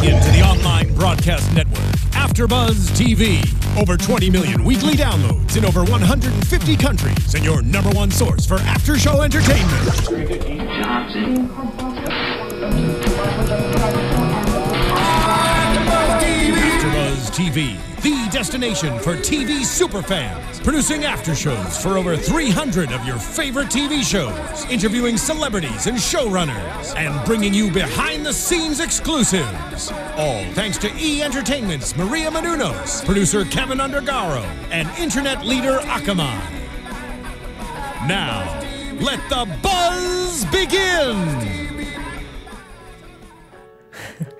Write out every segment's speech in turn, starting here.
Tuning in to the online broadcast network, AFTERBUZZ TV. Over 20 million weekly downloads in over 150 countries, and your #1 source for after-show entertainment. AFTERBUZZ TV, the destination for TV superfans, producing after shows for over 300 of your favorite TV shows, interviewing celebrities and showrunners, and bringing you behind-the-scenes exclusives. All thanks to E! Entertainment's Maria Menounos, producer Kevin Undergaro, and internet leader Akamai. Now, let the buzz begin!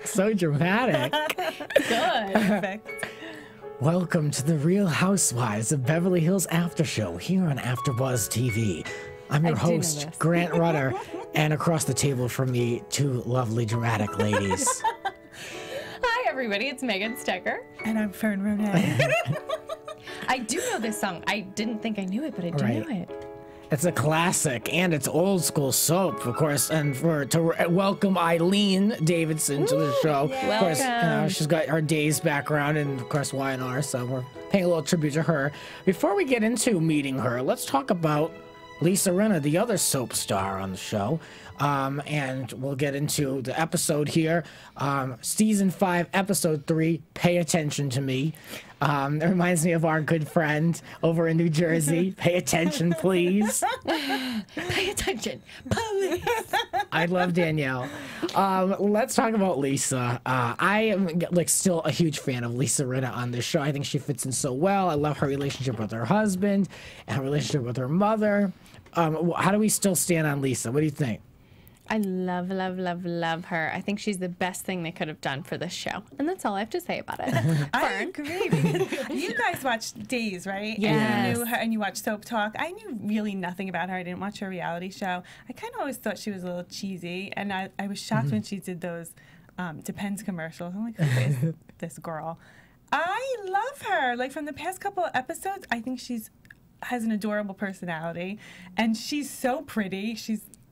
So dramatic. Good. Perfect. Welcome to the Real Housewives of Beverly Hills After Show here on AFTERBUZZ TV. I'm your host, Grant Rutter, and across the table from me, two lovely dramatic ladies. Hi, everybody. It's Stecher. And I'm Fern Ronay. I do know this song. I didn't think I knew it, but I do know it. It's a classic, and it's old school soap, of course. And to welcome Eileen Davidson to the show. Yeah. Of course, she's got her Days background, and of course Y&R, so we're paying a little tribute to her. Before we get into meeting her, let's talk about Lisa Rinna, the other soap star on the show. And we'll get into the episode here. Season 5, Episode 3, Pay Attention to Me. It reminds me of our good friend over in New Jersey. Pay attention, please. Pay attention, please. I love Danielle. Let's talk about Lisa. I am still a huge fan of Lisa Rinna on this show. I think she fits in so well. I love her relationship with her husband and her relationship with her mother. How do we still stand on Lisa? What do you think? I love, love, love, love her. I think she's the best thing they could have done for this show. And that's all I have to say about it. I agree. Because you guys watched Days, right? Yes. And you knew her, and you watched Soap Talk. I knew really nothing about her. I didn't watch her reality show. I kind of always thought she was a little cheesy. And I was shocked when she did those Depends commercials. I'm like, who is this girl? I love her. Like, from the past couple of episodes, I think has an adorable personality. And she's so pretty.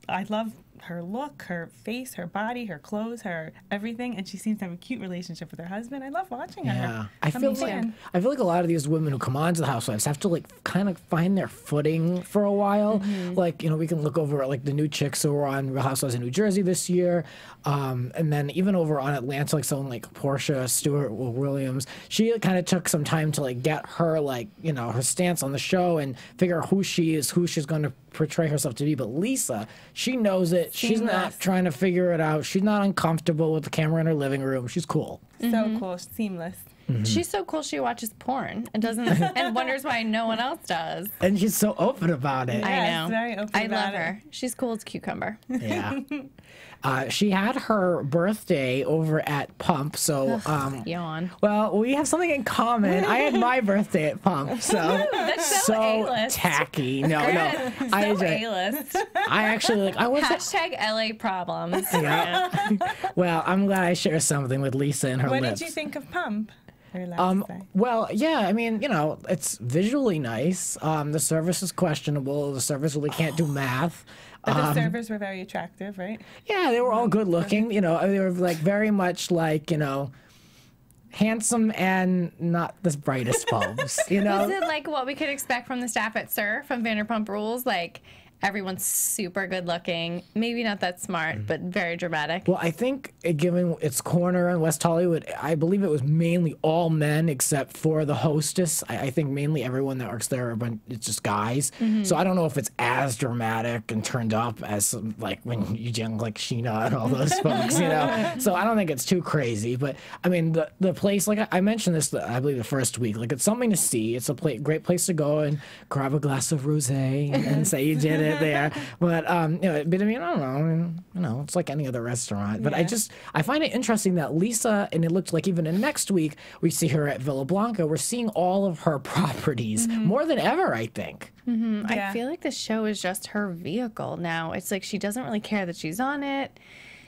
I love her look, her face, her body, her clothes, her everything, and she seems to have a cute relationship with her husband. I love watching her. Yeah, I feel like a lot of these women who come on to the Housewives have to kind of find their footing for a while. Like, we can look over at the new chicks who were on Real Housewives in New Jersey this year, and then even over on Atlanta, like someone like Portia Stewart Williams. She kind of took some time to get her her stance on the show and figure out who she is, who she's going to portray herself to be. But Lisa, she knows it. She's not trying to figure it out. She's not uncomfortable with the camera in her living room. She's cool. So cool. Seamless. She's so cool. She watches porn and doesn't and wonders why no one else does. And she's so open about it. I know. Very open I about love her. She's cool as cucumber. Yeah. She had her birthday over at Pump, so yawn. Well, we have something in common. I had my birthday at Pump, so That's so A-list. Tacky. No, A-list. I actually I was Hashtag LA problems. Yeah. Well, I'm glad I share something with Lisa and her What lips. did you think of Pump? Well, yeah, I mean, it's visually nice. The service is questionable. The service really can't do math. But the servers were very attractive, right? Yeah, they were all good looking. They were very much handsome and not the brightest bulbs. Is it like what we could expect from the staff at SUR from Vanderpump Rules? Everyone's super good looking, maybe not that smart, but very dramatic. Well, I think given its corner in West Hollywood, I believe it was mainly all men except for the hostess. I think mainly everyone that works there, it's just guys. So I don't know if it's as dramatic and turned up as when you young Sheena and all those folks, So I don't think it's too crazy. But I mean, the place, I mentioned this, I believe the first week, it's something to see. It's a great place to go and grab a glass of rosé and say you did it there. But but I mean, I don't know. It's like any other restaurant. But I find it interesting that Lisa, and it looks like even in next week we see her at Villa Blanca. We're seeing all of her properties more than ever, I think. Yeah. I feel like the show is just her vehicle now. It's like she doesn't really care that she's on it.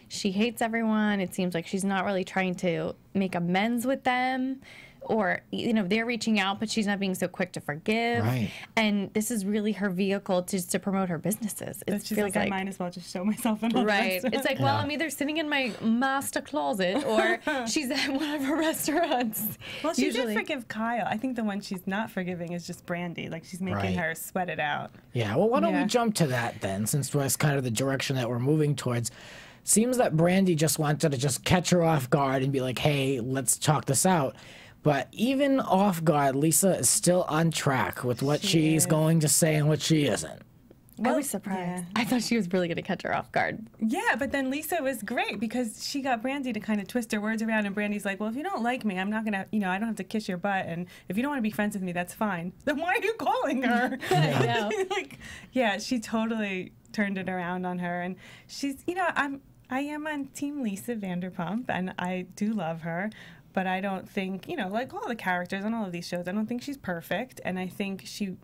She hates everyone. It seems like she's not really trying to make amends with them. or they're reaching out, but she's not being so quick to forgive. Right. And this is really her vehicle to promote her businesses. It She's feels like, I might as well just show myself in all right. this. It's like, well, I'm either sitting in my master closet or she's at one of her restaurants. Well, she did forgive Kyle. I think the one she's not forgiving is just Brandy. Like, she's making her sweat it out. Yeah, well, why don't we jump to that then, since that's kind of the direction that we're moving towards. Seems that Brandy just wanted to just catch her off guard and be like, hey, let's talk this out. But even off guard, Lisa is still on track with what she's going to say and what she isn't. I was surprised. I thought she was really going to catch her off guard. Yeah, but then Lisa was great because she got Brandy to kind of twist her words around, and Brandy's like, well, if you don't like me, I'm not going to, I don't have to kiss your butt, and if you don't want to be friends with me, that's fine. Then why are you calling her? I know. Yeah, she totally turned it around on her, and she's, I am on Team Lisa Vanderpump, and I do love her, but I don't think, like all the characters on all of these shows, I don't think she's perfect, and I think she,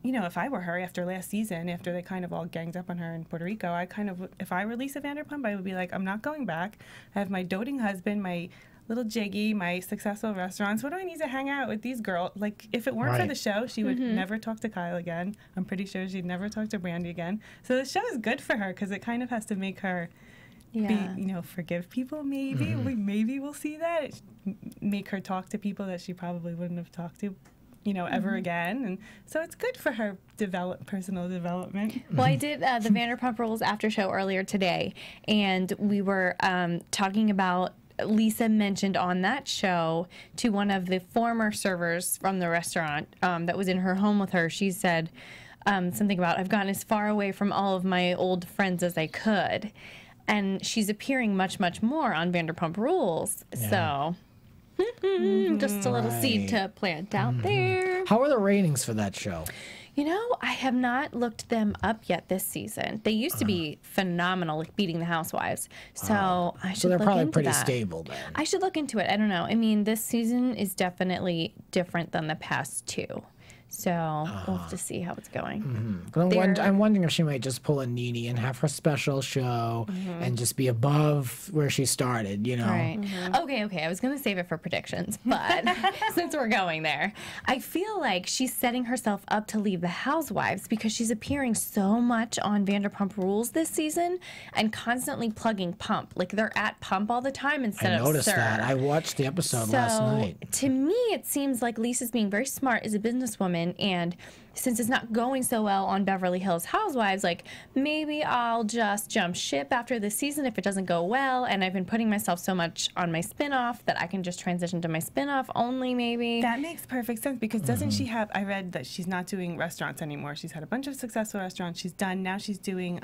if I were her after last season, after they kind of all ganged up on her in Puerto Rico, if I were Lisa Vanderpump, I would be like, I'm not going back. I have my doting husband, my little jiggy, my successful restaurants. What do I need to hang out with these girls? Like, if it weren't for the show, she would never talk to Kyle again. I'm pretty sure she'd never talk to Brandy again. So the show is good for her because it kind of has to make her be, forgive people, maybe. Maybe we'll see that. Make her talk to people that she probably wouldn't have talked to, ever again. And so it's good for her personal development. Well, I did the Vanderpump Rules after show earlier today, and we were talking about, Lisa mentioned on that show to one of the former servers from the restaurant that was in her home with her, she said something about, I've gotten as far away from all of my old friends as I could. And she's appearing much, much more on Vanderpump Rules. So, just a little seed to plant out there. How are the ratings for that show? I have not looked them up yet this season. They used to be phenomenal, like beating the Housewives. So I should So they're look probably into pretty that. stable then. I should look into it. I don't know. I mean, this season is definitely different than the past two. So we'll have to see how it's going. I'm wondering if she might just pull a Nene and have her special show and just be above where she started, Right. Okay. I was going to save it for predictions, but since we're going there, I feel like she's setting herself up to leave the Housewives because she's appearing so much on Vanderpump Rules this season and constantly plugging Pump. Like, they're at Pump all the time instead of I noticed Sir. that. I watched the episode last night. To me, it seems like Lisa's being very smart as a businesswoman, and since it's not going so well on Beverly Hills Housewives, like, maybe I'll just jump ship after this season if it doesn't go well, and I've been putting myself so much on my spinoff that I can just transition to my spinoff only, maybe. That makes perfect sense because doesn't she have, I read that she's not doing restaurants anymore. She's had a bunch of successful restaurants. She's done, now she's doing,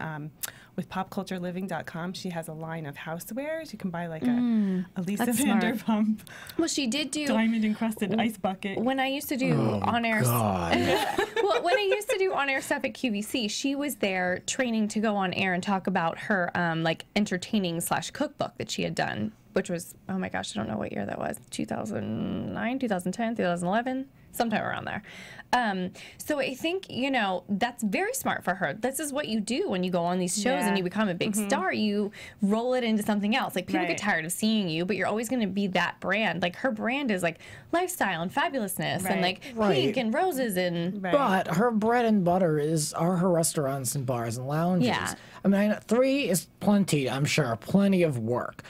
with popcultureliving.com, she has a line of housewares. You can buy like a Lisa Vanderpump Well, she did do diamond-encrusted ice bucket. when I used to do on-air. Well, when I used to do on-air stuff at QVC, she was there training to go on air and talk about her like entertaining/cookbook that she had done, which was, oh my gosh, I don't know what year that was, 2009, 2010, 2011, sometime around there. So I think, that's very smart for her. This is what you do when you go on these shows and you become a big star. You roll it into something else. Like, people get tired of seeing you, but you're always going to be that brand. Like, her brand is like lifestyle and fabulousness and like pink and roses and... But her bread and butter are her restaurants and bars and lounges. Yeah. I mean, 3 is plenty, I'm sure, plenty of work.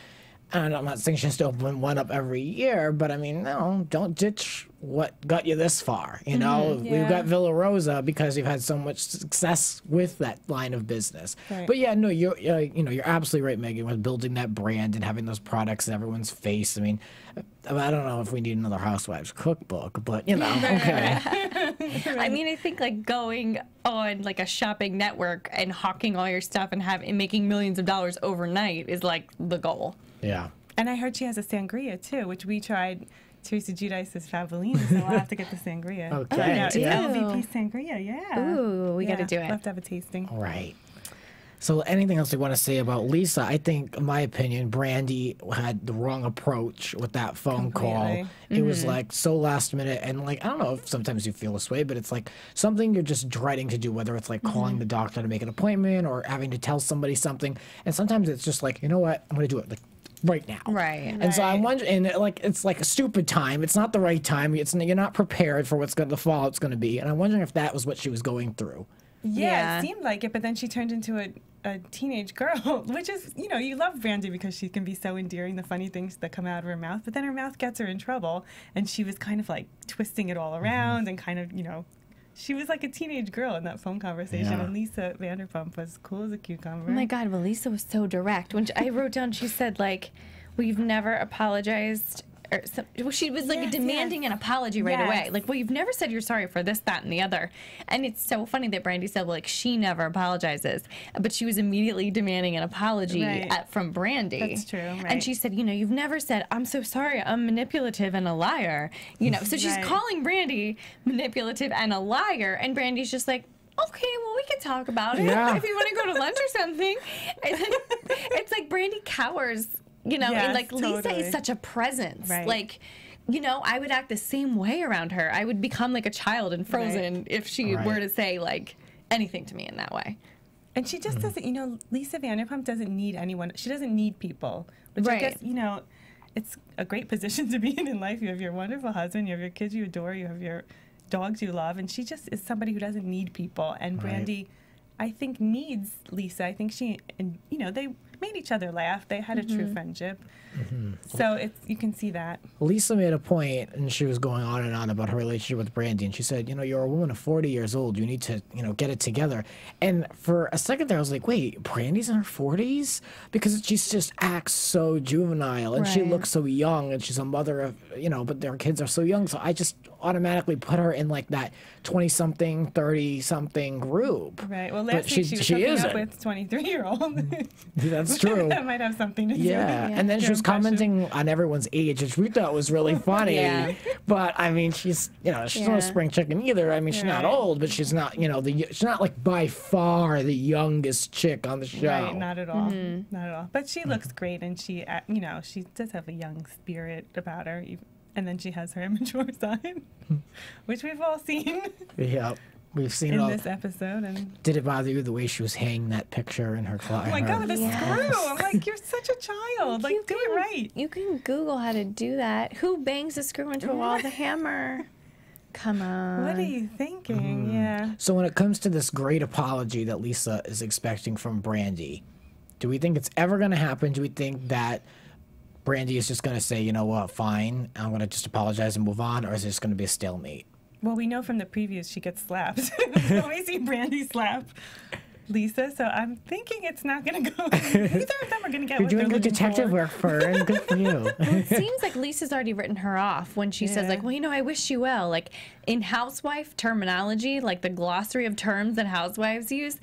And I'm not saying she has to open one up every year, but I mean, no, don't ditch what got you this far. We've got Villa Rosa because you've had so much success with that line of business. Right. But yeah, no, you're absolutely right, Megan, with building that brand and having those products in everyone's face. I mean, I don't know if we need another Housewives cookbook, but okay. I mean, I think like going on like a shopping network and hawking all your stuff and making millions of dollars overnight is like the goal. Yeah. And I heard she has a sangria too, which we tried. Teresa Giudice's Favoline, so we'll have to get the sangria. Okay. LVP sangria, yeah. Ooh, we got to do it. We'll have to have a tasting. All right. So anything else you want to say about Lisa? I think, in my opinion, Brandy had the wrong approach with that phone call. It was like so last minute, and like, I don't know if sometimes you feel this way, but it's like something you're just dreading to do, whether it's like calling the doctor to make an appointment or having to tell somebody something. And sometimes it's just like, you know what, I'm going to do it. Like, right now. Right. And so I'm wondering, and like it's like a stupid time. It's not the right time. You're not prepared for what's the fallout's going to be. And I'm wondering if that was what she was going through. Yeah, it seemed like it, but then she turned into a teenage girl, which is, you know, you love Brandy because she can be so endearing, the funny things that come out of her mouth, but then her mouth gets her in trouble, and she was kind of like twisting it all around and kind of, you know, she was like a teenage girl in that phone conversation, and Lisa Vanderpump was cool as a cucumber. Oh my God, well, Lisa was so direct. When I wrote down, she said, like, well, you've never apologized. Or well, she was like demanding an apology right away. Like, well, you've never said you're sorry for this, that, and the other. And it's so funny that Brandy said, well, like, she never apologizes. But she was immediately demanding an apology from Brandy. That's true, right. And she said, you know, you've never said, I'm so sorry, I'm manipulative and a liar. You know, so she's calling Brandy manipulative and a liar. And Brandy's just like, okay, well, we can talk about it if you want to go to lunch or something. And then it's like Brandy cowers. You know, and like Lisa is such a presence. Like, you know, I would act the same way around her. I would become like a child in Frozen if she were to say like anything to me in that way. And she just doesn't, you know, Lisa Vanderpump doesn't need anyone. She doesn't need people. Which I guess, you know, it's a great position to be in life. You have your wonderful husband, you have your kids you adore, you have your dogs you love, and she just is somebody who doesn't need people. And Brandy, I think, needs Lisa. I think she, and you know, they made each other laugh. They had a true friendship. So it's, you can see that. Lisa made a point, and she was going on and on about her relationship with Brandy, and she said, you know, you're a woman of 40 years old. You need to, you know, get it together. And for a second there, I was like, wait, Brandy's in her 40s? Because she just acts so juvenile, and she looks so young, and she's a mother of, you know, but their kids are so young. So I just automatically put her in like that 20-something, 30-something group. Right. Well, last week she was hooking up with 23-year-old. That's true. That might have something to do with it. And then she was commenting on everyone's age, which we thought was really funny. But I mean, she's, you know, she's not a spring chicken either. I mean, she's not old, but she's not, you know, she's not like by far the youngest chick on the show. Right, not at all. Not at all. But she looks great, and she, you know, she does have a young spirit about her. And then she has her immature side, which we've all seen. Yeah. We've seen in it all. This episode. And did it bother you the way she was hanging that picture in her closet? Oh my God, the screw! I'm like, you're such a child. Like, do it right. You can Google how to do that. Who bangs a screw into a wall with a hammer? Come on. What are you thinking? Yeah. So when it comes to this great apology that Lisa is expecting from Brandy, do we think it's ever going to happen? Do we think that Brandy is just going to say, you know what, fine, I'm going to just apologize and move on, or is it just going to be a stalemate? Well, we know from the previews she gets slapped. So we see Brandy slap Lisa, so I'm thinking it's not going to go. Neither of them are going to get You're doing good detective work, Fern. Good for you. Well, it seems like Lisa's already written her off when she says, like, well, you know, I wish you well. Like, in housewife terminology, like the glossary of terms that housewives use,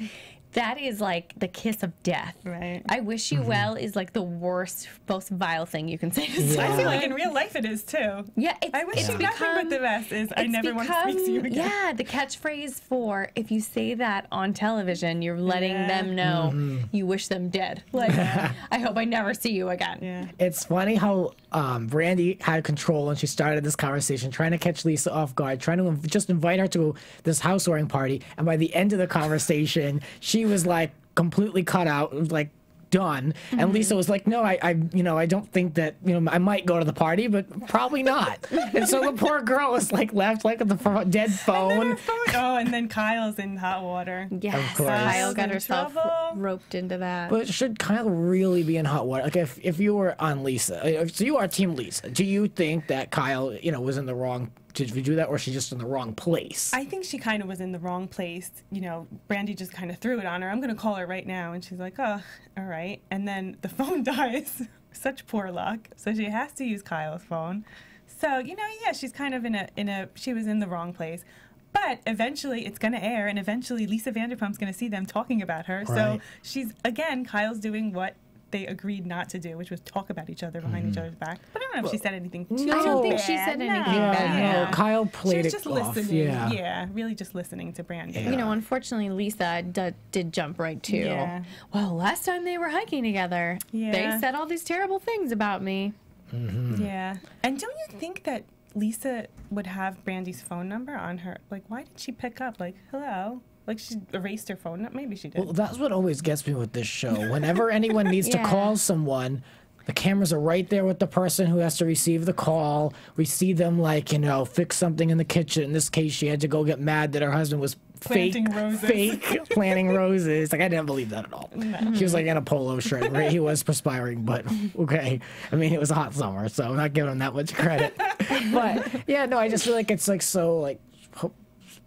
that is like the kiss of death. Right. I wish you well is like the worst, most vile thing you can say to someone. I feel like in real life it is too. Yeah, I wish you nothing but the best is I never want to speak to you again. Yeah, the catchphrase for if you say that on television, you're letting them know you wish them dead. Like, I hope I never see you again. Yeah. It's funny how Brandy had control and she started this conversation, trying to catch Lisa off guard, trying to just invite her to this housewarming party. And by the end of the conversation, she was like completely cut out, like done. And Lisa was like, no, I you know, I don't think that, you know, I might go to the party, but probably not. And so the poor girl was like left like at the dead phone. And then Kyle's in hot water. Yes, of course. Kyle got herself roped into that. But should Kyle really be in hot water? Like if you were on Lisa, so you are Team Lisa, do you think that Kyle, you know, was in the wrong to do that, or is she just in the wrong place? I think she kind of was in the wrong place. You know, Brandy just kind of threw it on her. I'm going to call her right now. And she's like, oh, all right. And then the phone dies. Such poor luck. So she has to use Kyle's phone. So, you know, yeah, she's kind of she was in the wrong place. But eventually it's going to air, and eventually Lisa Vanderpump's going to see them talking about her. Right. So she's, again, Kyle's doing what they agreed not to do, which was talk about each other behind each other's back. But I don't know if she said anything too bad. I don't think she said anything bad. No, Kyle played it off. She was just listening. Yeah, really just listening to Brandy. You know, unfortunately, Lisa did jump right to, well, last time they were hiking together, they said all these terrible things about me. Yeah. And don't you think that Lisa would have Brandy's phone number on her? Like, why did she pick up? Like, hello? Like, she erased her phone. Maybe she did. Well, that's what always gets me with this show. Whenever anyone needs to call someone, The cameras are right there with the person who has to receive the call. We see them, like, you know, fix something in the kitchen. In this case, she had to go get mad that her husband was Planting roses. fake planting roses. Like, I didn't believe that at all. No. She was like in a polo shirt. Right? He was perspiring, but okay. I mean, it was a hot summer, so I'm not giving him that much credit. But yeah, no, I just feel like it's like so like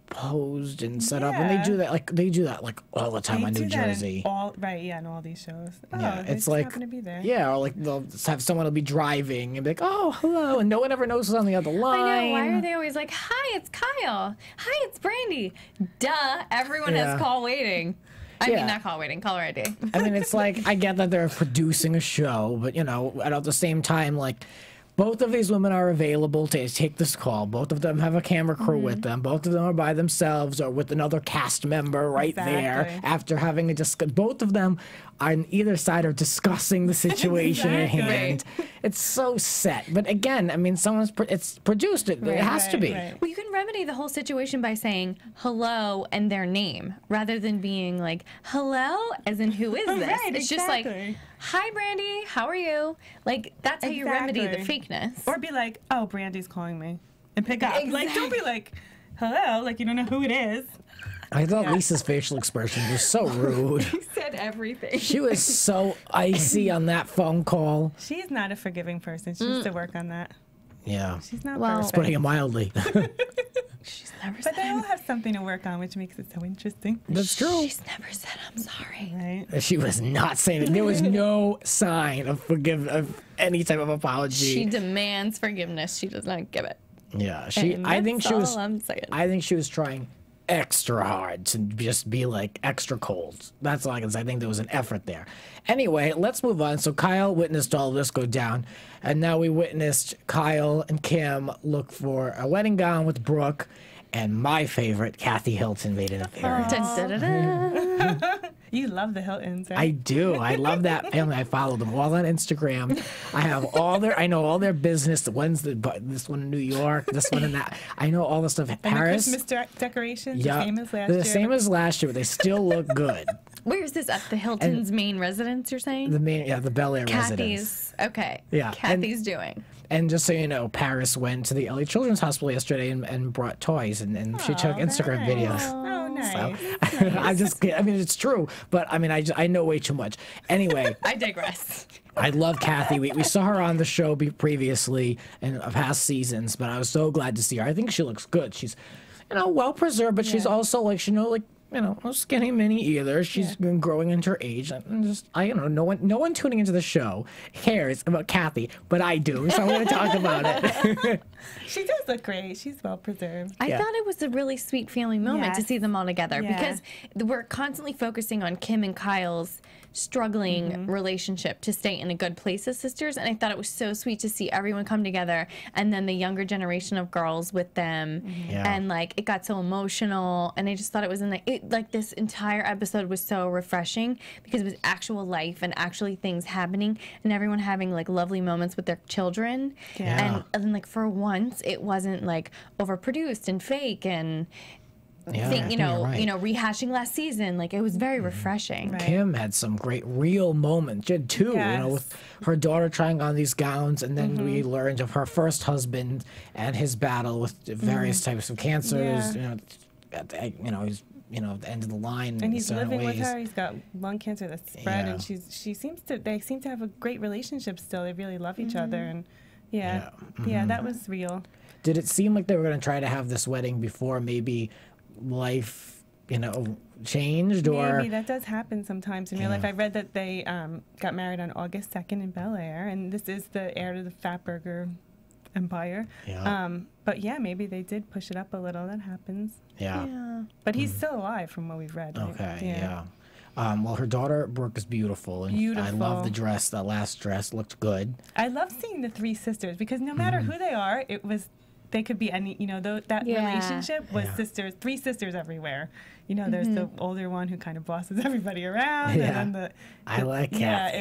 posed and set up, and they do that like all the time on New Jersey. In all these shows. Oh, Yeah, they it's just like happen to be there. Yeah, or like they'll have someone will be driving and be like, "Oh, hello," and no one ever knows who's on the other line. I know. Why are they always like, "Hi, it's Kyle. Hi, it's Brandy." Duh. Everyone has call waiting. I mean, not call waiting, caller ID. I mean, it's like I get that they're producing a show, but you know, at the same time, like. Both of these women are available to take this call. Both of them have a camera crew with them. Both of them are by themselves or with another cast member there after having a discussion. Both of them on either side are discussing the situation at hand. It's so set. But again, I mean, it's produced. It has to be. Well, you can remedy the whole situation by saying hello and their name rather than being like, hello, as in who is this? It's just like, hi, Brandy, how are you? Like, that's how you remedy the fakeness. Or be like, oh, Brandy's calling me. And pick up. Like, don't be like, hello, like you don't know who it is. I thought Lisa's facial expression was so rude. She said everything. She was so icy on that phone call. She's not a forgiving person. She needs to work on that. Yeah. She's not perfect. Putting it mildly. She's never But they all have something to work on, which makes it so interesting. That's true. She's never said, I'm sorry. Right. She was not saying it. There was no sign of any type of apology. She demands forgiveness. She does not give it. Yeah. I think she was trying extra hard to just be like extra cold. That's all I can say. I think there was an effort there. Anyway, let's move on. So Kyle witnessed all of this go down, and now we witnessed Kyle and Kim look for a wedding gown with Brooke, and my favorite, Kathy Hilton, made an appearance. You love the Hiltons, right? I do. I love that family. I follow them all on Instagram. I know all their business. This one in New York, this one in that. I know all the stuff. And Paris. the Christmas decorations, the same as last year. The same as last year, but they still look good. Where is this? At the Hilton's main residence, you're saying? The Bel Air residence. Kathy's. Okay. Yeah. Kathy's doing. And just so you know, Paris went to the LA Children's Hospital yesterday and brought toys, and she took Instagram videos. Oh, nice. So, I mean, it's true, but I mean, I know way too much. Anyway. I digress. I love Kathy. We saw her on the show previously in past seasons, but I was so glad to see her. I think she looks good. She's, well preserved, but she's also like, no skinny mini either. She's been growing into her age. No one tuning into the show cares about Kathy, but I do, so I want to talk about it. She does look great. She's well preserved. I thought it was a really sweet family moment to see them all together because we're constantly focusing on Kim and Kyle's struggling relationship to stay in a good place as sisters, and I thought it was so sweet to see everyone come together, and then the younger generation of girls with them, and like it got so emotional, and I just thought it was like this entire episode was so refreshing because it was actual life and actually things happening, and everyone having like lovely moments with their children, and like for once it wasn't like overproduced and fake and rehashing last season. Like, it was very refreshing. Right. Kim had some great real moments. She had two, with her daughter trying on these gowns, and then we learned of her first husband and his battle with various types of cancers. He's at the end of the line. And he's living with her. He's got lung cancer that's spread, and they seem to have a great relationship still. They really love each other, and that was real. Did it seem like they were going to try to have this wedding before maybe life, changed? Or maybe that does happen sometimes in real life. I read that they got married on August 2nd in Bel Air, and this is the heir to the Fatburger empire. But maybe they did push it up a little. That happens. But he's still alive from what we've read. Right? Well, her daughter Brooke is beautiful, and I love the dress. That last dress looked good. I love seeing the three sisters because no matter who they are, they could be any, that relationship was three sisters everywhere. There's the older one who kind of bosses everybody around, and then I like Kathy.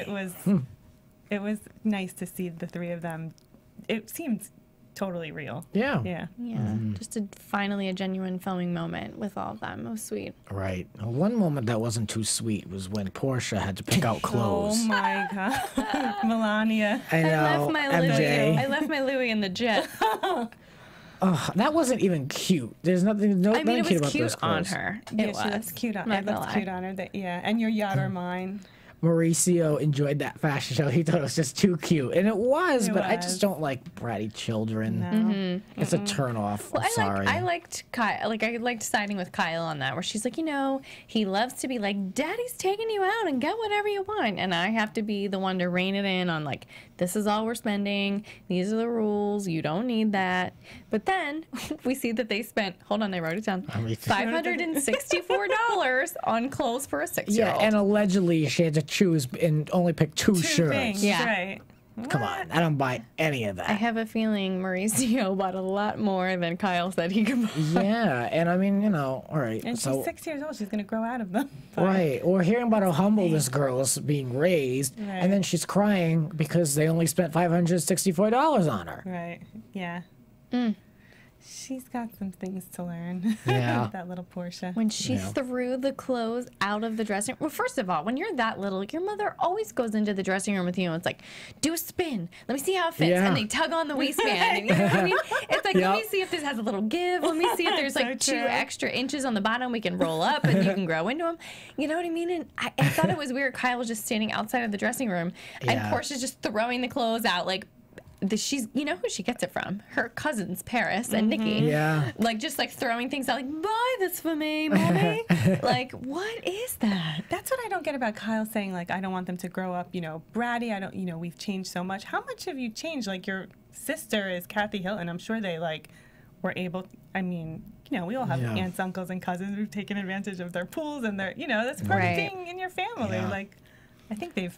it was nice to see the three of them. It seemed totally real. Yeah. Yeah. Yeah, just finally a genuine filming moment with all of them. It was sweet. Right. One moment that wasn't too sweet was when Portia had to pick out clothes. Oh my God. Melania. I know. I left my Louis. MJ. I left my Louis in the jet. That wasn't even cute. There's nothing. I mean, nothing it cute was about those cute on clothes. her. Yeah, It she looks cute on. Not It gonna looks lie. cute on her. Yeah, and your yacht are mine. Mauricio enjoyed that fashion show. He thought it was just too cute, and it was. It But I was. just don't like bratty children. No. It's a turn off. Well, I'm sorry. I liked Kyle. Like I liked siding with Kyle on that, where she's like, he loves to be like, "Daddy's taking you out and get whatever you want," and I have to be the one to rein it in on like, "This is all we're spending. These are the rules. You don't need that." But then we see that they spent. Hold on, I wrote it down. $564 on clothes for a 6-year-old. Yeah, and allegedly she had to choose and only pick two shirts. Things, Yeah. Right. Come on, I don't buy any of that. I have a feeling Mauricio bought a lot more than Kyle said he could buy. Yeah, and I mean, all right. And so, she's 6 years old. She's going to grow out of them. But- right, or hearing about how humble this girl is being raised, Right. and then she's crying because they only spent $564 on her. Right. Yeah. She's got some things to learn. Yeah. That little Portia. When she Yeah. threw the clothes out of the dressing room. Well, first of all, when you're that little, your mother always goes into the dressing room with you and it's like, do a spin. Let me see how it fits. Yeah. And they tug on the waistband. And you know what I mean? It's like, let me Yep. see if this has a little give. Let me see if there's like So 2 true. extra inches on the bottom we can roll up and you can grow into them. You know what I mean? And I thought it was weird. Kyle was just standing outside of the dressing room and Yeah. Portia's just throwing the clothes out like, she's, you know who she gets it from? Her cousins, Paris and Nikki. Yeah. Like, just like throwing things out, like, buy this for me, mommy. Like, what is that? That's what I don't get about Kyle saying, like, I don't want them to grow up, bratty. I don't, we've changed so much. How much have you changed? Like, your sister is Kathy Hilton. I'm sure they, like, were able, I mean, we all have Yeah. aunts, uncles, and cousins who've taken advantage of their pools and their, that's part Right. of being in your family. Yeah. Like, I think they've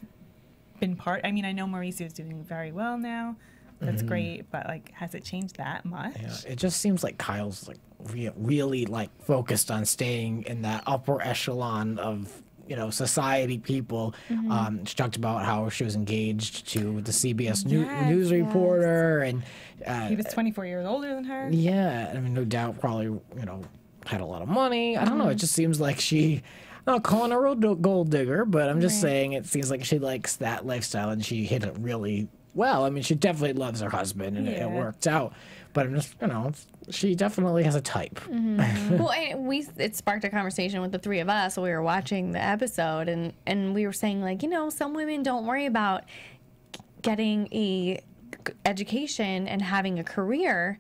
been part, I mean, I know Mauricio's doing very well now. That's great, but like, has it changed that much? Yeah, it just seems like Kyle's like really like focused on staying in that upper echelon of society people. She talked about how she was engaged to the CBS news reporter, and He was 24 years older than her. yeah, I mean, no doubt, probably had a lot of money. I don't know. It just seems like she. I'm not calling her a gold digger, but I'm just saying it seems like she likes that lifestyle, and she hit it really well. I mean, she definitely loves her husband, and it Yeah. worked out. But I'm just, she definitely has a type. Well, it sparked a conversation with the 3 of us while we were watching the episode, and we were saying, like, some women don't worry about getting a education and having a career.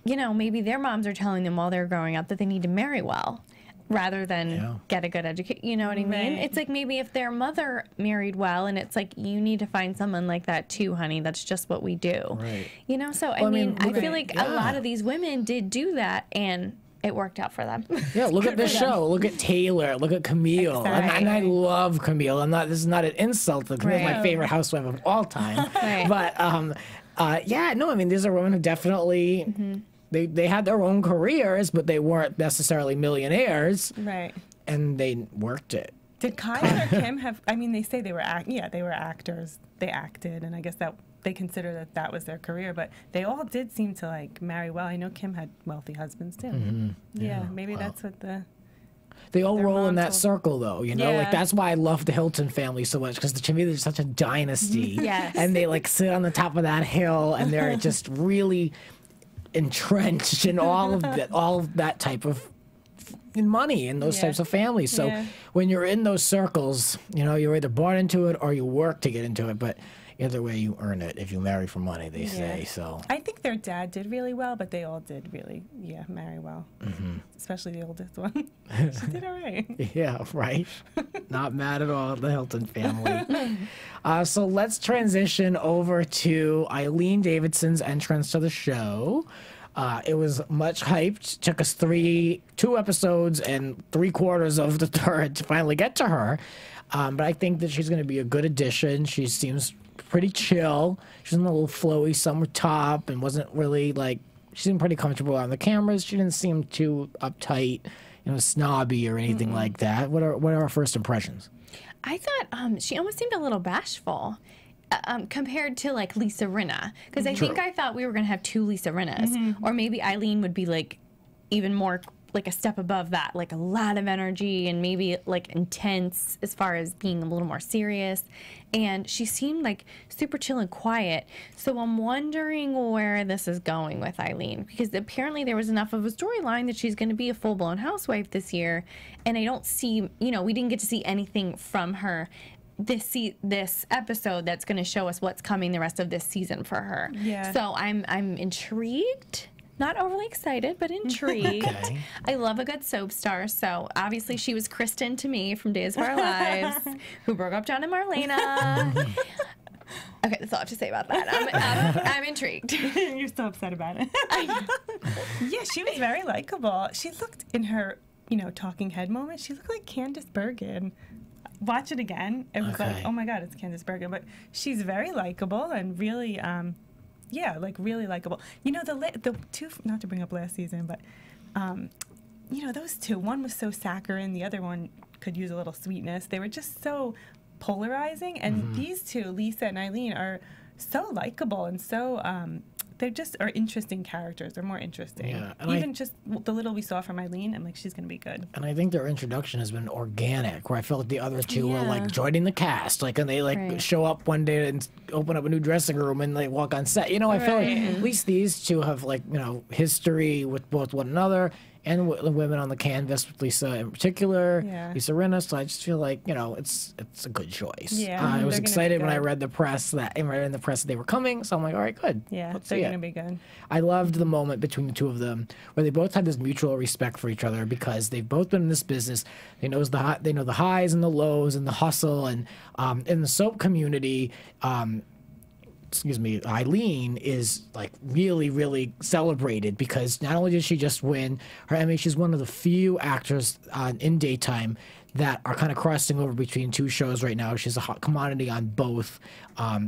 Maybe their moms are telling them while they're growing up that they need to marry well rather than get a good education. You know what I mean? Right. It's like maybe if their mother married well, and it's like, you need to find someone like that too, honey. That's just what we do. Right. So Well, I mean, I look feel at- like a lot of these women did do that, and it worked out for them. Yeah, look at this show. Look at Taylor. Look at Camille. And I love Camille. This is not an insult. Camille's my Right. favorite housewife of all time. Right. But yeah, no, I mean, these are women who definitely they had their own careers, but they weren't necessarily millionaires, Right. and they worked it. Did Kyle or Kim have? I mean, they say they were they were actors. They acted, and I guess that they consider that was their career. But they all did seem to like marry well. I know Kim had wealthy husbands too. Yeah, maybe that's what They all Their roll in moms that will- circle, though. Like Yeah. that's why I love the Hilton family so much, because to me they're such a dynasty. Yes. And they like sit on the top of that hill, and they're just really entrenched in all of that type of money and those types of families. So Yeah. when you're in those circles, you're either born into it or you work to get into it. But either way, you earn it if you marry for money, they say. So I think their dad did really well, but they all did really, marry well. Especially the oldest one. She did all right. yeah, right. Not mad at all, the Hilton family. So let's transition over to Eileen Davidson's entrance to the show. It was much hyped. Took us 2 episodes and 3/4 of the third to finally get to her. But I think that she's going to be a good addition. She seems pretty chill. She's in a little flowy summer top and wasn't really she seemed pretty comfortable on the cameras. She didn't seem too uptight, snobby or anything like that. What are our first impressions? I thought she almost seemed a little bashful. compared to like Lisa Rinna, because I think I thought we were gonna have 2 Lisa Rinnas, or maybe Eileen would be like even more like a step above that, like a lot of energy and maybe like intense as far as being a little more serious. And she seemed like super chill and quiet. So I'm wondering where this is going with Eileen, because apparently there was enough of a storyline that she's going to be a full-blown housewife this year. And I don't see, you know, we didn't get to see anything from her this episode that's going to show us what's coming the rest of this season for her. Yeah. So I'm intrigued. Not overly excited, but intrigued. Okay. I love a good soap star, so obviously she was Kristen to me from Days of Our Lives, who broke up John and Marlena. Okay, that's all I have to say about that. I'm intrigued. You're so upset about it. Yeah, she was very likable. She looked, in her, you know, talking head moment, she looked like Candace Bergen. Watch it again. It was like, oh my God, it's Candace Bergen. But she's very likable and really... yeah, like really likable. You know, the 2, not to bring up last season, but, you know, those 2, one was so saccharine, the other one could use a little sweetness. They were just so polarizing. And these 2, Lisa and Eileen, are so likable and so, they just are interesting characters. They're more interesting. Yeah, even just the little we saw from Eileen, I'm like, she's going to be good. And I think their introduction has been organic, where I felt like the other 2 were like joining the cast, like, and they like show up one day and open up a new dressing room and like walk on set. You know, I feel like at least these 2 have like, you know, history with both one another and the women on the canvas, with Lisa in particular, Lisa Rinna. So I just feel like, you know, it's a good choice. Yeah, I was excited when I read the press that they were coming. So I'm like, all right, good. Yeah, let's they're see going to it. be good. I loved the moment between the 2 of them where they both had this mutual respect for each other, because they've both been in this business. They know the highs and the lows and the hustle, and in the soap community. Eileen is like really, really celebrated, because not only did she just win her Emmy, she's one of the few actors in daytime that are kind of crossing over between 2 shows right now. She's a hot commodity on both.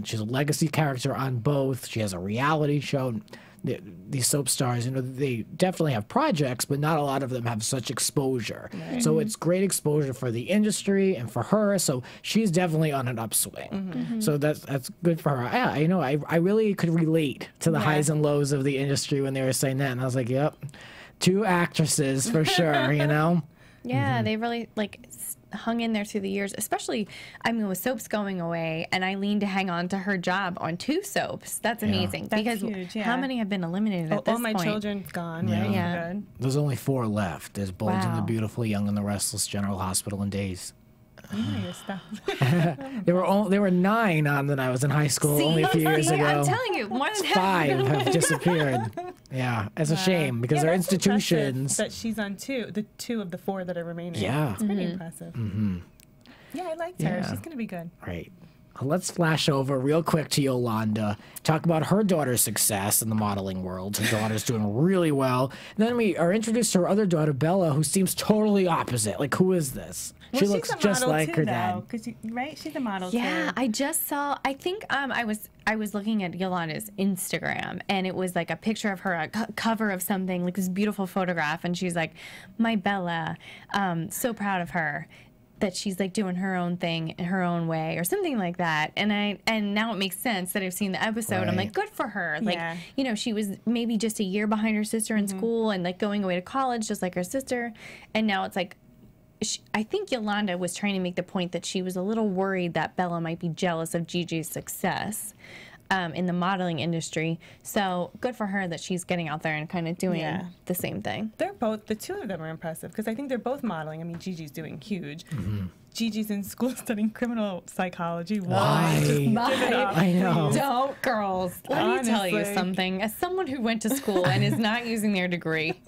She's a legacy character on both. She has a reality show. These soap stars, you know, they definitely have projects, but not a lot of them have such exposure. So it's great exposure for the industry and for her. So she's definitely on an upswing. So that's good for her. Yeah, you know, I really could relate to the highs and lows of the industry when they were saying that, and I was like, yep, 2 actresses for sure. You know. Yeah, they really like hung in there through the years, especially, I mean, with soaps going away and Eileen to hang on to her job on 2 soaps. That's amazing. That's because huge, how many have been eliminated at this all my point? children gone, right? Yeah. Good. There's only 4 left. There's Bold and the Wow. Beautiful, Young and the Restless, General Hospital, and Days. You know your stuff. There were 9 on when I was in high school only a few years ago. I'm telling you, more than half. 5 have disappeared. Yeah, it's a shame, because they're that's impressive institutions. that she's on 2, the 2 of the 4 that are remaining. Yeah. It's pretty impressive. Yeah, I liked her. Yeah. She's going to be good. Right. Let's flash over real quick to Yolanda, talk about her daughter's success in the modeling world. Her daughter's doing really well. And then we are introduced to her other daughter, Bella, who seems totally opposite. Like, who is this? Well, She she's looks a just model like too, her though, dad. 'cause right? She's a model Yeah, too. I just saw. I think I was looking at Yolanda's Instagram, and it was like a picture of her, a cover of something, like this beautiful photograph, and she's like, "My Bella, so proud of her." That she's like doing her own thing in her own way or something like that. And now it makes sense that I've seen the episode. I'm like, good for her. Like, you know, she was maybe just a year behind her sister in school and like going away to college just like her sister. And now it's like, I think Yolanda was trying to make the point that she was a little worried that Bella might be jealous of Gigi's success in the modeling industry. So good for her that she's getting out there and kind of doing the same thing. They're both, the 2 of them are impressive because I think they're both modeling. I mean, Gigi's doing huge. Gigi's in school studying criminal psychology. Why? I know. Don't, girls. Let me tell you Honestly. something. As someone who went to school and is not using their degree,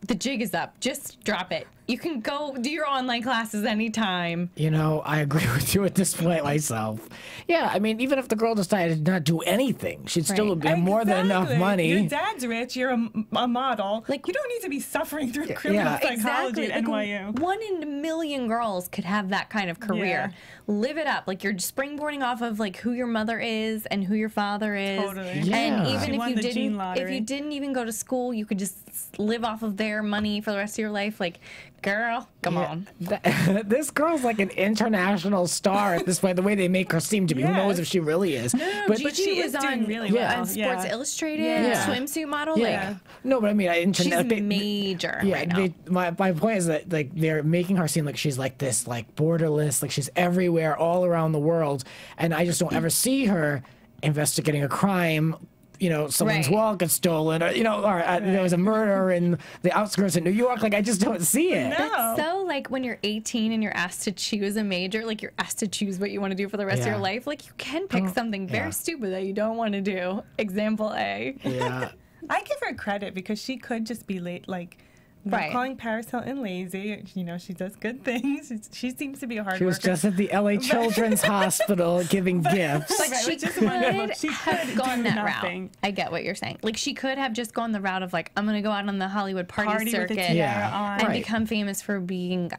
the jig is up. Just drop it. You can go do your online classes anytime. You know, I agree with you at this point myself. Yeah, I mean, even if the girl decided not to do anything, she'd still have more than enough money. Your dad's rich. You're a model. Like, you don't need to be suffering through criminal psychology at NYU. 1 in a million girls could have that kind of career. Live it up. Like, you're springboarding off of like who your mother is and who your father is. Totally. Yeah. And She even won if the gene you lottery. didn't even go to school, you could just live off of their money for the rest of your life. Like, girl, come on. This girl's like an international star at this point, the way they make her seem to be. Who knows if she really is. But she was on really well. on Sports Illustrated, swimsuit model. Like, no, but I mean, she's major right now. My point is that like they're making her seem like she's like this, like borderless, like she's everywhere, all around the world, and I just don't ever see her investigating a crime. You know, someone's wallet gets stolen, or there was a murder in the outskirts of New York. Like, I just don't see it. No. That's so like when you're 18 and you're asked to choose a major, like you're asked to choose what you want to do for the rest of your life. Like, you can pick something very stupid that you don't want to do. Example A. Yeah. I give her credit because she could just be late, like. Not calling Paris Hilton lazy. You know, she does good things. She seems to be a hard worker. She was just at the LA Children's Hospital giving gifts. But she could have gone that route. I get what you're saying. Like, she could have just gone the route of, like, I'm going to go out on the Hollywood party circuit and become famous for being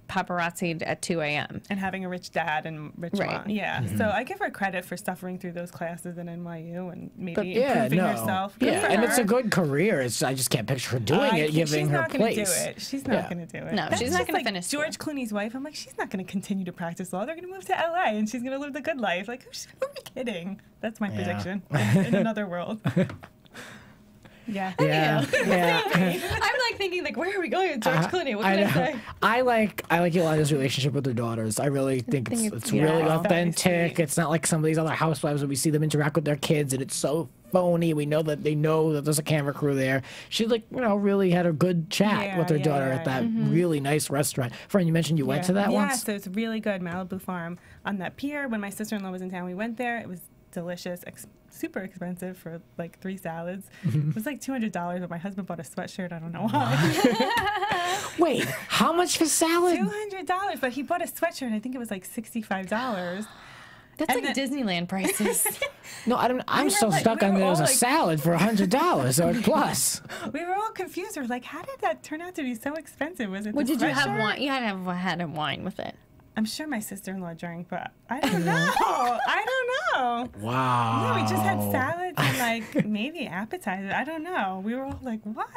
paparazzi'd at 2 a.m. And having a rich dad and rich mom. Yeah. So I give her credit for suffering through those classes in NYU and maybe improving herself. Good for and her. it's a good career. I just can't picture her doing it, giving her place. She's not going to do it. No, she's not going to finish George Clooney's wife, I'm like, she's not going to continue to practice law. They're going to move to LA and she's going to live the good life. Like, who are we kidding? That's my prediction in another world. Yeah. I'm like thinking, like, where are we going with George Clooney? What can I say? I like Yolanda's relationship with her daughters. I really think it's really authentic. It's not like some of these other housewives where we see them interact with their kids and it's so phony. We know that there's a camera crew there. She really had a good chat with her daughter at that really nice restaurant. Fern, you mentioned you went to that once? Yeah, so it's really good. Malibu Farm on that pier. When my sister-in-law was in town, we went there. It was delicious, super expensive for like 3 salads. It was like $200, but my husband bought a sweatshirt. I don't know why. Wait, how much for salad? $200, but he bought a sweatshirt. I think it was like $65. That's like Disneyland prices. No, I don't. I'm so stuck on there was a salad for $100 or plus. We were all confused. We were like, how did that turn out to be so expensive? Was it? Well, did you have wine? You had to have had a wine with it. I'm sure my sister-in-law drank, but I don't know. I don't know. Wow. Yeah, we just had salads and like maybe appetizers. I don't know. We were all like, what?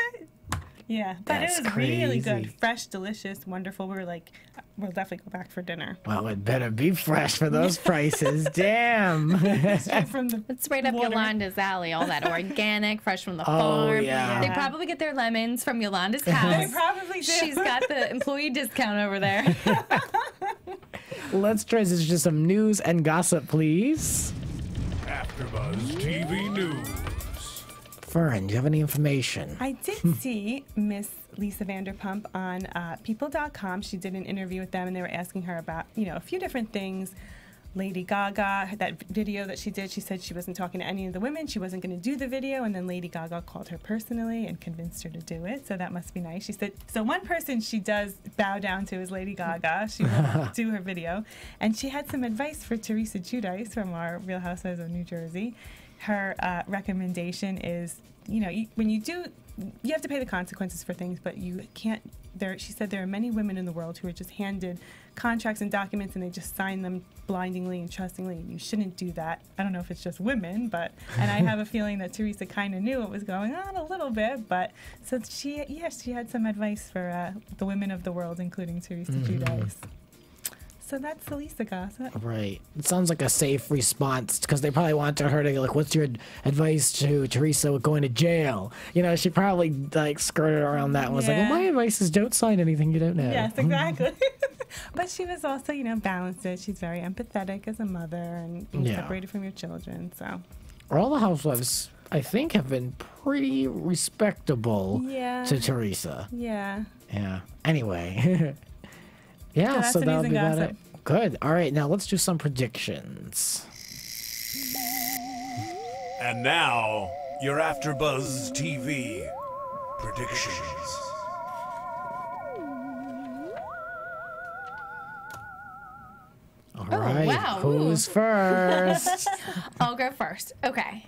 Yeah, but it was really good. Fresh, delicious, wonderful. We were like, we'll definitely go back for dinner. Well, it better be fresh for those prices. Damn. It's right up Yolanda's alley. All that organic, fresh from the farm. Yeah. They probably get their lemons from Yolanda's house. They probably do. She's got the employee discount over there. Let's transition to some news and gossip, please. AfterBuzz TV News. Fern, do you have any information? I did see Miss Lisa Vanderpump on People.com. She did an interview with them, and they were asking her about, a few different things. Lady Gaga, that video that she did, she said she wasn't talking to any of the women. She wasn't going to do the video, and then Lady Gaga called her personally and convinced her to do it, so that must be nice. She said, so one person she does bow down to is Lady Gaga. She will do her video. And she had some advice for Teresa Giudice from our Real Housewives of New Jersey. Her recommendation is, when you do, you have to pay the consequences for things, but you can't. She said there are many women in the world who are just handed contracts and documents and they just sign them blindingly and trustingly. And you shouldn't do that. I don't know if it's just women, and I have a feeling that Teresa kind of knew what was going on a little bit. But so she had some advice for the women of the world, including Teresa Giudice. So that's the Lisa gossip. Right. It sounds like a safe response because they probably wanted her to what's your advice to Teresa with going to jail? She probably skirted around that and was like, well, my advice is don't sign anything you don't know. Yes, exactly. But she was also, balanced it. She's very empathetic as a mother and being separated from your children. So all the housewives, I think, have been pretty respectable to Teresa. Yeah. Yeah. Anyway. Yeah, so that'll be about it. Good. All right, now let's do some predictions. And now, your AfterBuzz TV predictions. All right, wow. Who's first? I'll go first. Okay.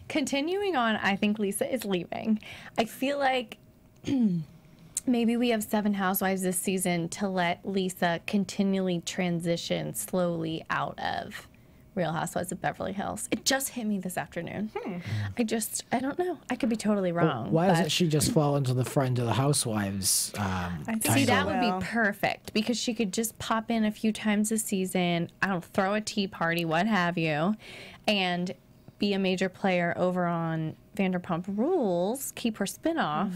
Continuing on, I think Lisa is leaving. I feel like maybe we have 7 housewives this season to let Lisa continually transition slowly out of Real Housewives of Beverly Hills. It just hit me this afternoon. I don't know. I could be totally wrong. Why doesn't she just fall into the friend of the housewives? See, that would be perfect because she could just pop in a few times a season, throw a tea party, what have you, and be a major player over on Vanderpump Rules, keep her spinoff.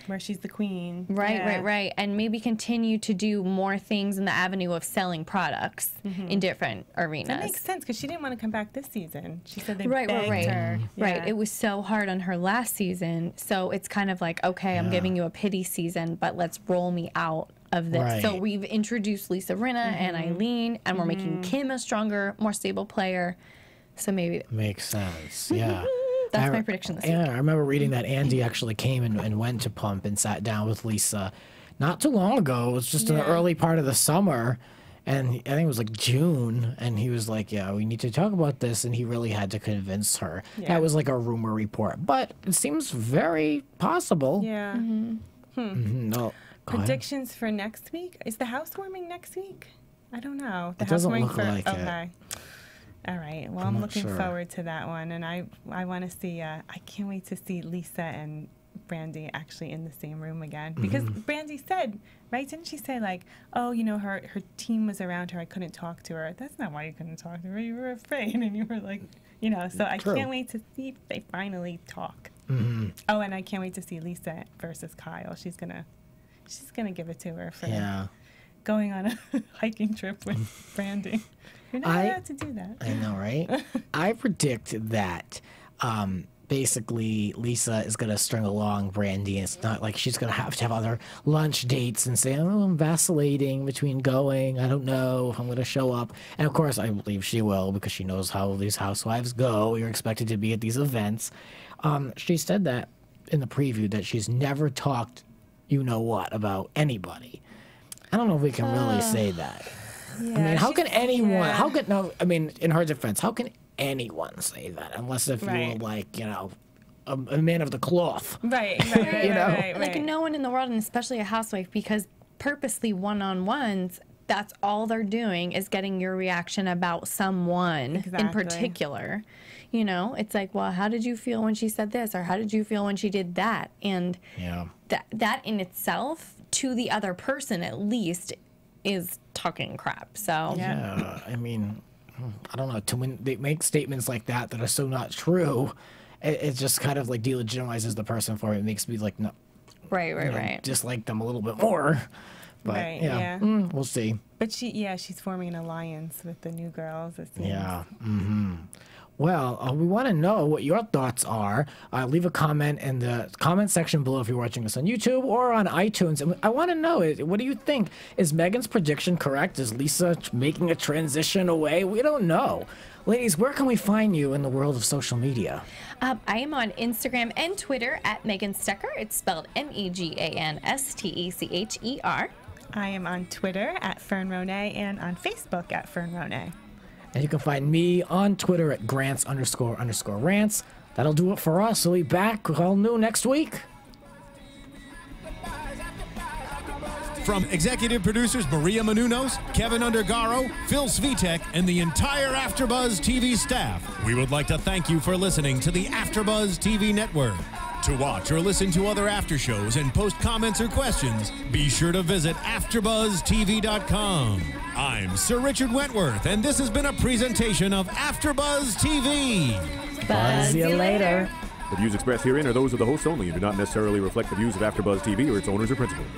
Where she's the queen. Right. And maybe continue to do more things in the avenue of selling products in different arenas. That makes sense because she didn't want to come back this season. She said they begged her. Right. It was so hard on her last season. So it's kind of like, okay, I'm giving you a pity season, but let's roll me out of this. Right. So we've introduced Lisa Rinna and Eileen, and we're making Kim a stronger, more stable player. So maybe makes sense. Yeah. That's my prediction this week. Yeah, I remember reading that Andy actually came and went to Pump and sat down with Lisa not too long ago. It was just in the early part of the summer, and I think it was like June, and he was like, yeah, we need to talk about this, and he really had to convince her. That was like a rumor report, but it seems very possible. Yeah. No. Predictions for next week? Is the housewarming next week? I don't know. The It doesn't housewarming look like it. All right. Well, I'm looking forward to that one, and I want to see. I can't wait to see Lisa and Brandy actually in the same room again because Brandy said, right? Didn't she say like, oh, you know, her team was around her. I couldn't talk to her. That's not why you couldn't talk to her. You were afraid, and you were like, you know. So I can't wait to see if they finally talk. Oh, and I can't wait to see Lisa versus Kyle. She's gonna give it to her for going on a hiking trip with Brandy. You're not allowed to do that. I know, right? I predict that basically Lisa is going to string along Brandy. And it's not like she's going to have other lunch dates and say, oh, I'm vacillating between going. I don't know if I'm going to show up. And, of course, I believe she will because she knows how these housewives go. You're expected to be at these events. She said that in the preview that she's never talked you-know-what about anybody. I don't know if we can really say that. Yeah, I mean, how can anyone, in her defense, how can anyone say that unless if you're like, you know, a man of the cloth. Right. You know? Like no one in the world, and especially a housewife, because purposely one-on-ones, that's all they're doing is getting your reaction about someone in particular. You know, it's like, well, how did you feel when she said this? Or how did you feel when she did that? And that in itself, to the other person at least, is talking crap. So I mean, I don't know. When they make statements like that are so not true, it just kind of like delegitimizes the person for it. It makes me like right. dislike them a little bit more. But we'll see. But she's forming an alliance with the new girls. It seems. Yeah. Well, we want to know what your thoughts are. Leave a comment in the comment section below if you're watching us on YouTube or on iTunes. And I want to know, what do you think? Is Megan's prediction correct? Is Lisa making a transition away? We don't know. Ladies, where can we find you in the world of social media? I am on Instagram and Twitter at Megan Stecher. It's spelled Meganstecher. I am on Twitter at Fern Ronay and on Facebook at Fern Ronay. And you can find me on Twitter at Grants__rants. That'll do it for us. We'll be back all new next week. From executive producers Maria Menounos, Kevin Undergaro, Phil Svitek, and the entire AfterBuzz TV staff, we would like to thank you for listening to the AfterBuzz TV network. To watch or listen to other after shows and post comments or questions, be sure to visit AfterBuzzTV.com. I'm Sir Richard Wentworth, and this has been a presentation of AfterBuzz TV. Buzz you later. The views expressed herein are those of the hosts only and do not necessarily reflect the views of AfterBuzz TV or its owners or principals.